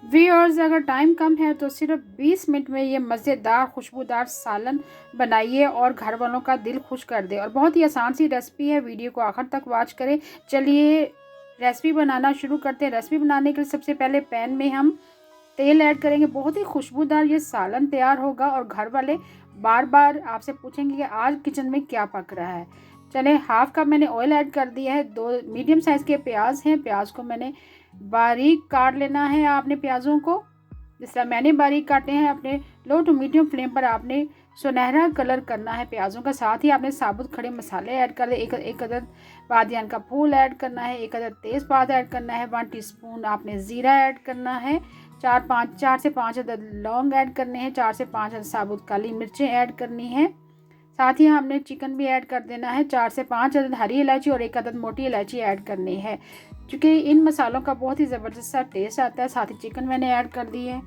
Viewers, अगर time कम है तो सिर्फ 20 मिनट में ये मज़ेदार खुशबूदार सालन बनाइए और घर वालों का दिल खुश कर दे। और बहुत ही आसान सी रेसिपी है, वीडियो को आखिर तक वॉच करें। चलिए रेसिपी बनाना शुरू करते हैं। रेसिपी बनाने के लिए सबसे पहले पैन में हम तेल ऐड करेंगे। बहुत ही खुशबूदार ये सालन तैयार होगा और घर वाले बार बार आपसे पूछेंगे कि आज किचन में क्या पक रहा है। चले, हाफ कप मैंने ऑयल ऐड कर दिया है। 2 मीडियम साइज़ के प्याज हैं, प्याज को मैंने बारीक काट लेना है। आपने प्याज़ों को जिस तरह मैंने बारीक काटे हैं, अपने लो टू मीडियम फ्लेम पर आपने सुनहरा कलर करना है प्याज़ों का। साथ ही आपने साबुत खड़े मसाले ऐड कर दे। एक अदद बादियान का फूल ऐड करना है, एक अदद तेज़पात ऐड करना है, 1 टीस्पून आपने ज़ीरा ऐड करना है, 4 से 5 अदद लौंग ऐड करने हैं, 4 से 5 अदद साबुत काली मिर्चें ऐड करनी है। साथ ही हमने चिकन भी ऐड कर देना है। 4 से 5 अदद हरी इलायची और 1 अदद मोटी इलायची ऐड करनी है, क्योंकि इन मसालों का बहुत ही ज़बरदस्त सा टेस्ट आता है। साथ ही चिकन मैंने ऐड कर दी है।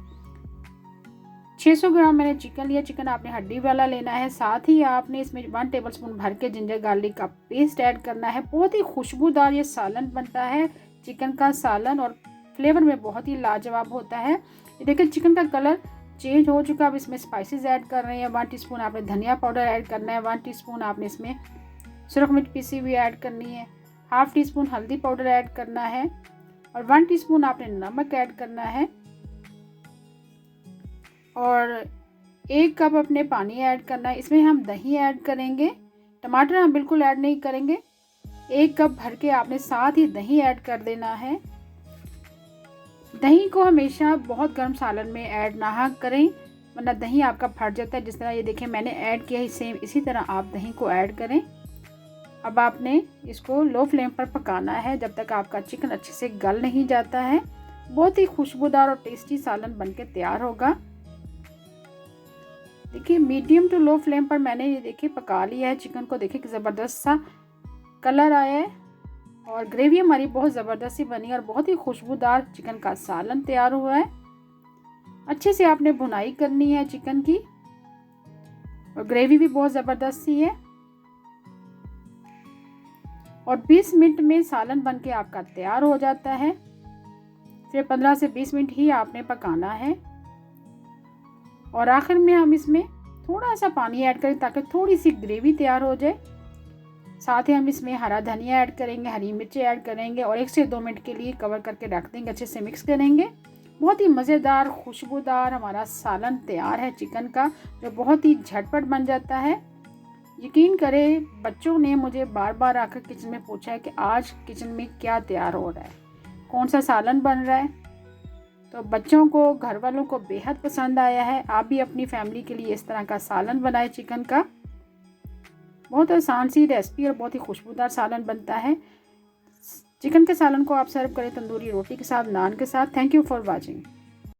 600 ग्राम मैंने चिकन लिया। चिकन आपने हड्डी वाला लेना है। साथ ही आपने इसमें 1 टेबलस्पून भर के जिंजर गार्लिक का पेस्ट ऐड करना है। बहुत ही खुशबूदार ये सालन बनता है, चिकन का सालन, और फ्लेवर में बहुत ही लाजवाब होता है। ये देखिए चिकन का कलर चेंज हो चुका। अब इसमें स्पाइसेस ऐड कर रहे हैं। 1 टीस्पून आपने धनिया पाउडर ऐड करना है, 1 टीस्पून आपने इसमें सुरख मिर्च पीसी हुई ऐड करनी है, हाफ टी स्पून हल्दी पाउडर ऐड करना है और 1 टीस्पून आपने नमक ऐड करना है और 1 कप अपने पानी ऐड करना है। इसमें हम दही ऐड करेंगे, टमाटर हम बिल्कुल ऐड नहीं करेंगे। 1 कप भर के आपने साथ ही दही ऐड कर देना है। दही को हमेशा बहुत गर्म सालन में ऐड ना करें, वरना दही आपका फट जाता है। जिस तरह ये देखें मैंने ऐड किया है, सेम इसी तरह आप दही को ऐड करें। अब आपने इसको लो फ्लेम पर पकाना है जब तक आपका चिकन अच्छे से गल नहीं जाता है। बहुत ही खुशबूदार और टेस्टी सालन बनके तैयार होगा। देखिए मीडियम टू लो फ्लेम पर मैंने ये देखिए पका लिया है चिकन को। देखिए कि ज़बरदस्त सा कलर आया है और ग्रेवी हमारी बहुत ज़बरदस्त सी बनी और बहुत ही खुशबूदार चिकन का सालन तैयार हुआ है। अच्छे से आपने भुनाई करनी है चिकन की और ग्रेवी भी बहुत ज़बरदस्त सी है। और 20 मिनट में सालन बनके आपका तैयार हो जाता है। फिर 15 से 20 मिनट ही आपने पकाना है और आखिर में हम इसमें थोड़ा सा पानी ऐड करें ताकि थोड़ी सी ग्रेवी तैयार हो जाए। साथ ही हम इसमें हरा धनिया ऐड करेंगे, हरी मिर्ची ऐड करेंगे और 1 से 2 मिनट के लिए कवर करके रख देंगे। अच्छे से मिक्स करेंगे। बहुत ही मज़ेदार खुशबूदार हमारा सालन तैयार है चिकन का, जो बहुत ही झटपट बन जाता है। यकीन करें, बच्चों ने मुझे बार बार आकर किचन में पूछा है कि आज किचन में क्या तैयार हो रहा है, कौन सा सालन बन रहा है। तो बच्चों को, घर वालों को बेहद पसंद आया है। आप भी अपनी फैमिली के लिए इस तरह का सालन बनाए चिकन का। बहुत आसान सी रेसिपी और बहुत ही खुशबूदार सालन बनता है। चिकन के सालन को आप सर्व करें तंदूरी रोटी के साथ, नान के साथ। Thank you for watching.